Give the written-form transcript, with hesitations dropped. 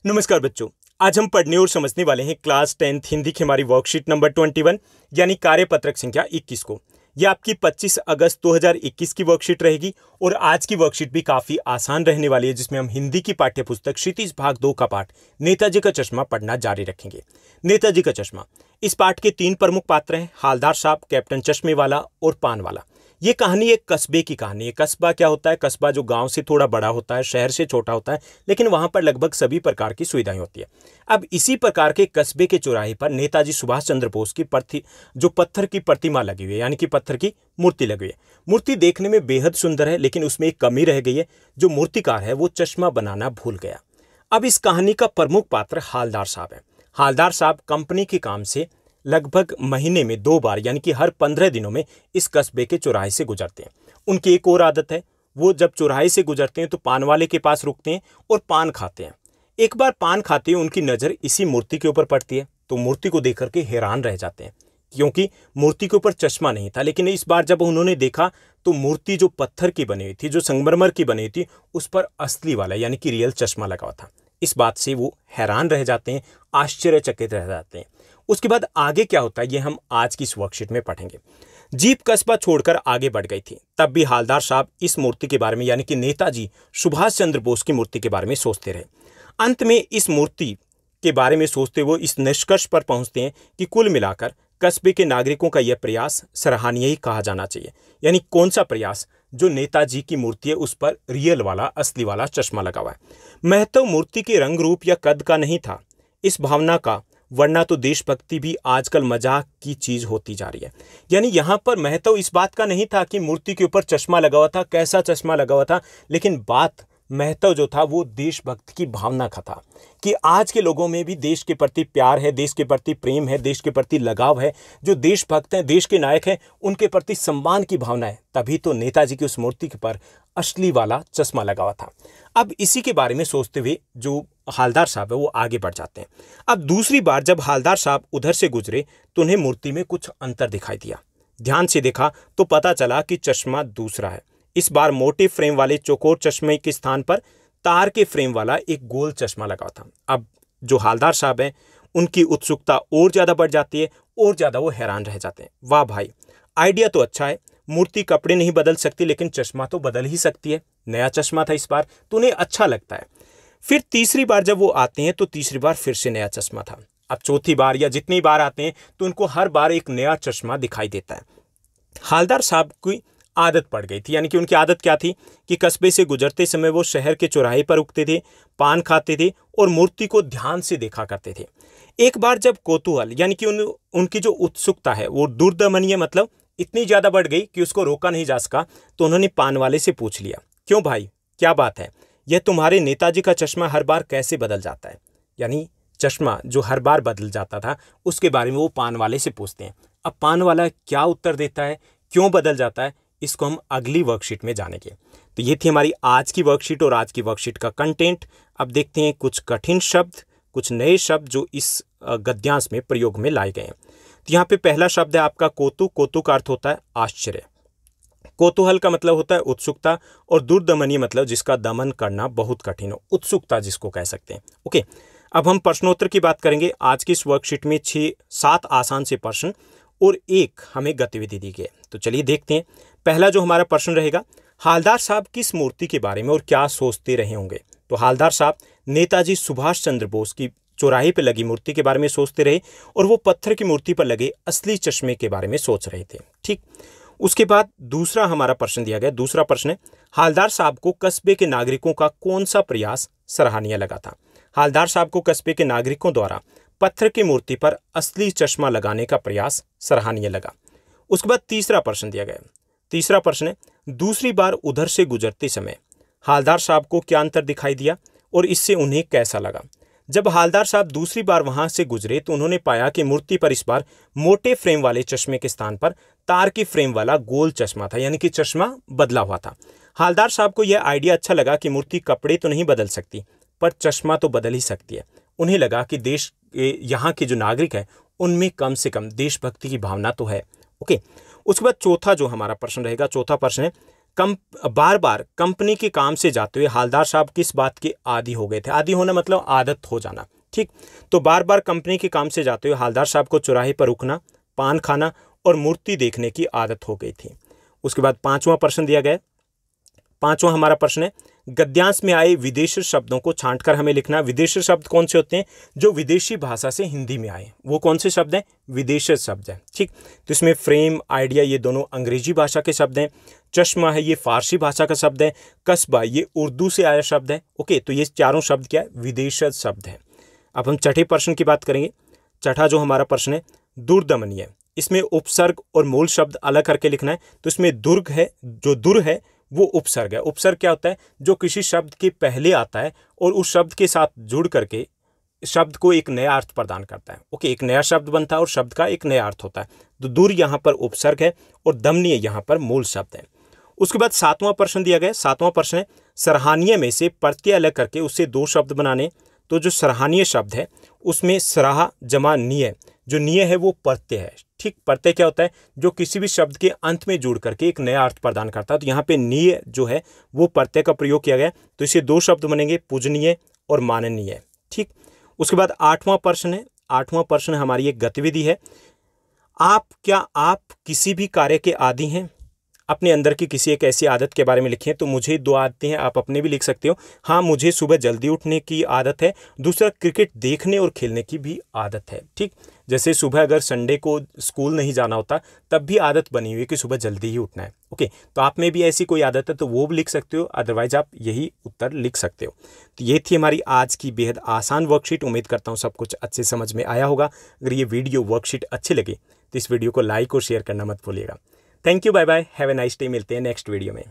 नमस्कार बच्चों। आज हम पढ़ने और समझने वाले हैं क्लास 10th हिंदी की हमारी वर्कशीट नंबर 21 यानी कार्यपत्रक संख्या 21 को। यह आपकी 25 अगस्त 2021 की वर्कशीट रहेगी और आज की वर्कशीट भी काफी आसान रहने वाली है, जिसमें हम हिंदी की पाठ्य पुस्तक क्षितिज भाग 2 का पाठ नेताजी का चश्मा पढ़ना जारी रखेंगे। नेताजी का चश्मा, इस पाठ के 3 प्रमुख पात्र हैं, हालदार साहब, कैप्टन चश्मे वाला और पान वाला। ये कहानी एक कस्बे की कहानी है। कस्बा क्या होता है? कस्बा जो गांव से थोड़ा बड़ा होता है, शहर से छोटा होता है, लेकिन वहां पर लगभग सभी प्रकार की सुविधाएं होती है। अब इसी प्रकार के कस्बे के चौराहे पर नेताजी सुभाष चंद्र बोस की पत्थर की प्रतिमा लगी हुई है, यानी कि पत्थर की मूर्ति लगी हुई है। मूर्ति देखने में बेहद सुंदर है, लेकिन उसमें एक कमी रह गई है। जो मूर्तिकार है वो चश्मा बनाना भूल गया। अब इस कहानी का प्रमुख पात्र हालदार साहब है। हालदार साहब कंपनी के काम से लगभग महीने में 2 बार यानी कि हर 15 दिनों में इस कस्बे के चौराहे से गुजरते हैं। उनकी एक और आदत है, वो जब चौराहे से गुजरते हैं तो पान वाले के पास रुकते हैं और पान खाते हैं। एक बार पान खाते हुए उनकी नज़र इसी मूर्ति के ऊपर पड़ती है, तो मूर्ति को देख करके हैरान रह जाते हैं, क्योंकि मूर्ति के ऊपर चश्मा नहीं था। लेकिन इस बार जब उन्होंने देखा तो मूर्ति जो पत्थर की बनी हुई थी, जो संगमरमर की बनी हुई थी, उस पर असली वाला यानी कि रियल चश्मा लगा हुआ था। इस बात से वो हैरान रह जाते हैं, आश्चर्यचकित रह जाते हैं। उसके बाद आगे क्या होता है ये हम आज की इस वर्कशीट में पढ़ेंगे। जीप कस्बा छोड़कर आगे बढ़ गई थी, तब भी हालदार साहब इस मूर्ति के बारे में यानी कि नेताजी सुभाष चंद्र बोस की मूर्ति के बारे में सोचते रहे। अंत में इस मूर्ति के बारे में सोचते वो इस निष्कर्ष पर पहुंचते हैं कि कुल मिलाकर कस्बे के नागरिकों का यह प्रयास सराहनीय ही कहा जाना चाहिए। यानी कौन सा प्रयास? जो नेताजी की मूर्ति है उस पर रियल वाला, असली वाला चश्मा लगा हुआ है। महत्व मूर्ति के रंग रूप या कद का नहीं था, इस भावना का, वरना तो देशभक्ति भी आजकल मजाक की चीज होती जा रही है। यानी यहाँ पर महत्व इस बात का नहीं था कि मूर्ति के ऊपर चश्मा लगा हुआ था, कैसा चश्मा लगा हुआ था, लेकिन महत्व जो था वो देशभक्ति की भावना का था कि आज के लोगों में भी देश के प्रति प्यार है, देश के प्रति प्रेम है, देश के प्रति लगाव है। जो देशभक्त हैं, देश के नायक हैं, उनके प्रति सम्मान की भावना है। तभी तो नेताजी की उस मूर्ति के पर असली वाला चश्मा लगा हुआ था। अब इसी के बारे में सोचते हुए जो हालदार साहब है वो आगे बढ़ जाते हैं। अब दूसरी बार जब हालदार साहब उधर से गुजरे तो उन्हें मूर्ति में कुछ अंतर दिखाई दिया। ध्यान से देखा तो पता चला कि चश्मा दूसरा है। इस बार मोटे फ्रेम वाले चौकोर चश्मे के स्थान पर तार के फ्रेम वाला एक गोल चश्मा लगा था। अब जो हालदार साहब हैं उनकी उत्सुकता और ज़्यादा बढ़ जाती है और ज़्यादा वो हैरान रह जाते हैं। वाह भाई, आइडिया तो अच्छा है, मूर्ति कपड़े नहीं बदल सकती लेकिन चश्मा तो बदल ही सकती है। नया चश्मा था इस बार, तो उन्हें अच्छा लगता है। फिर तीसरी बार जब वो आते हैं तो तीसरी बार फिर से नया चश्मा था। अब चौथी बार या जितनी बार आते हैं तो उनको हर बार एक नया चश्मा दिखाई देता है। हालदार साहब की आदत पड़ गई थी, यानी कि उनकी आदत क्या थी कि कस्बे से गुजरते समय वो शहर के चौराहे पर रुकते थे, पान खाते थे और मूर्ति को ध्यान से देखा करते थे। एक बार जब कौतूहल यानी कि उनकी जो उत्सुकता है वो दुर्दमनीय मतलब इतनी ज़्यादा बढ़ गई कि उसको रोका नहीं जा सका, तो उन्होंने पान वाले से पूछ लिया, क्यों भाई, क्या बात है? यह तुम्हारे नेताजी का चश्मा हर बार कैसे बदल जाता है? यानी चश्मा जो हर बार बदल जाता था उसके बारे में वो पान वाले से पूछते हैं। अब पान वाला क्या उत्तर देता है, क्यों बदल जाता है, इसको हम अगली वर्कशीट में जानेंगे। तो ये थी हमारी आज की वर्कशीट और आज की वर्कशीट का कंटेंट। अब देखते हैं कुछ कठिन शब्द, कुछ नए शब्द जो इस गद्यांश में प्रयोग में लाए गए हैं। तो यहाँ पे पहला शब्द है आपका कोतु। कोतु का अर्थ होता है आश्चर्य। कौतूहल का मतलब होता है उत्सुकता और दुर्दमनीय मतलब जिसका दमन करना बहुत कठिन हो, उत्सुकता जिसको कह सकते हैं। ओके, अब हम प्रश्नोत्तर की बात करेंगे। आज की इस वर्कशीट में 6-7 आसान से प्रश्न और एक हमें गतिविधि दी गई है। तो चलिए देखते हैं। पहला जो हमारा प्रश्न रहेगा, हालदार साहब किस मूर्ति के बारे में और क्या सोचते रहे होंगे? तो हालदार साहब नेताजी सुभाष चंद्र बोस की चौराहे पर लगी मूर्ति के बारे में सोचते रहे और वो पत्थर की मूर्ति पर लगे असली चश्मे के बारे में सोच रहे थे। ठीक, उसके बाद दूसरा हमारा प्रश्न दिया गया। दूसरा प्रश्न है, हालदार साहब को कस्बे के नागरिकों का कौन सा प्रयास सराहनीय लगा था? हालदार साहब को कस्बे के नागरिकों द्वारा पत्थर की मूर्ति पर असली चश्मा लगाने का प्रयास सराहनीय लगा। उसके बाद तीसरा प्रश्न दिया गया। तीसरा प्रश्न है, दूसरी बार उधर से गुजरते समय हालदार साहब को क्या अंतर दिखाई दिया और इससे उन्हें कैसा लगा? जब हालदार साहब दूसरी बार वहां से गुजरे तो उन्होंने पाया कि मूर्ति पर इस बार मोटे फ्रेम वाले चश्मे के स्थान पर तार की फ्रेम वाला गोल चश्मा था, यानी कि चश्मा बदला हुआ था। हालदार साहब को यह आइडिया अच्छा लगा कि मूर्ति कपड़े तो नहीं बदल सकती पर चश्मा तो बदल ही सकती है। उन्हें लगा कि देश यहाँ के जो नागरिक है उनमें कम से कम देशभक्ति की भावना तो है। ओके, उसके बाद चौथा जो हमारा प्रश्न रहेगा, चौथा प्रश्न है, बार बार कंपनी के काम से जाते हुए हालदार साहब किस बात के आदी हो गए थे। आदी होना मतलब आदत हो जाना, ठीक। तो बार बार कंपनी के काम से जाते हुए हालदार साहब को चौराहे पर रुकना, पान खाना और मूर्ति देखने की आदत हो गई थी। उसके बाद 5वां प्रश्न दिया गया। 5वां हमारा प्रश्न है, गद्यांश में आए विदेशी शब्दों को छांटकर हमें लिखना। विदेशी शब्द कौन से होते हैं? जो विदेशी भाषा से हिंदी में आए, वो कौन से शब्द हैं? विदेशी शब्द हैं, ठीक। तो इसमें फ्रेम, आइडिया, ये दोनों अंग्रेजी भाषा के शब्द हैं। चश्मा है, ये फारसी भाषा का शब्द है। कस्बा, ये उर्दू से आया शब्द है। ओके, तो ये चारों शब्द क्या है? विदेशी शब्द हैं। अब हम छठे प्रश्न की बात करेंगे। छठा जो हमारा प्रश्न है, दुर्दमनीय। इसमें उपसर्ग और मूल शब्द अलग करके लिखना है। तो इसमें दुर्ग है, जो दुर है वो उपसर्ग है। उपसर्ग क्या होता है? जो किसी शब्द के पहले आता है और उस शब्द के साथ जुड़ करके शब्द को एक नया अर्थ प्रदान करता है। ओके, एक नया शब्द बनता है और शब्द का एक नया अर्थ होता है। तो दुर यहाँ पर उपसर्ग है और दमनीय यहाँ पर मूल शब्द है। उसके बाद 7वां प्रश्न दिया गया। 7वां प्रश्न है, सराहनीय में से प्रत्यय अलग करके उससे 2 शब्द बनाने। तो जो सराहनीय शब्द है उसमें सराहा जमा नीय, जो नीय है वो प्रत्यय है, ठीक। प्रत्यय क्या होता है? जो किसी भी शब्द के अंत में जुड़ करके एक नया अर्थ प्रदान करता है। तो यहाँ पे नीय जो है वो प्रत्यय का प्रयोग किया गया। तो इससे 2 शब्द बनेंगे, पूजनीय और माननीय, ठीक। उसके बाद 8वां प्रश्न है। 8वां प्रश्न हमारी एक गतिविधि है। क्या आप किसी भी कार्य के आदी हैं? अपने अंदर की किसी एक ऐसी आदत के बारे में लिखें। तो मुझे 2 आदतें हैं, आप अपने भी लिख सकते हो। हाँ, मुझे सुबह जल्दी उठने की आदत है। दूसरा, क्रिकेट देखने और खेलने की भी आदत है, ठीक। जैसे सुबह अगर संडे को स्कूल नहीं जाना होता तब भी आदत बनी हुई है कि सुबह जल्दी ही उठना है। ओके, तो आप में भी ऐसी कोई आदत है तो वो भी लिख सकते हो, अदरवाइज आप यही उत्तर लिख सकते हो। तो ये थी हमारी आज की बेहद आसान वर्कशीट। उम्मीद करता हूँ सब कुछ अच्छे समझ में आया होगा। अगर ये वीडियो वर्कशीट अच्छी लगे तो इस वीडियो को लाइक और शेयर करना मत भूलिएगा। Thank you, bye bye, have a nice day. मिलते हैं नेक्स्ट वीडियो में।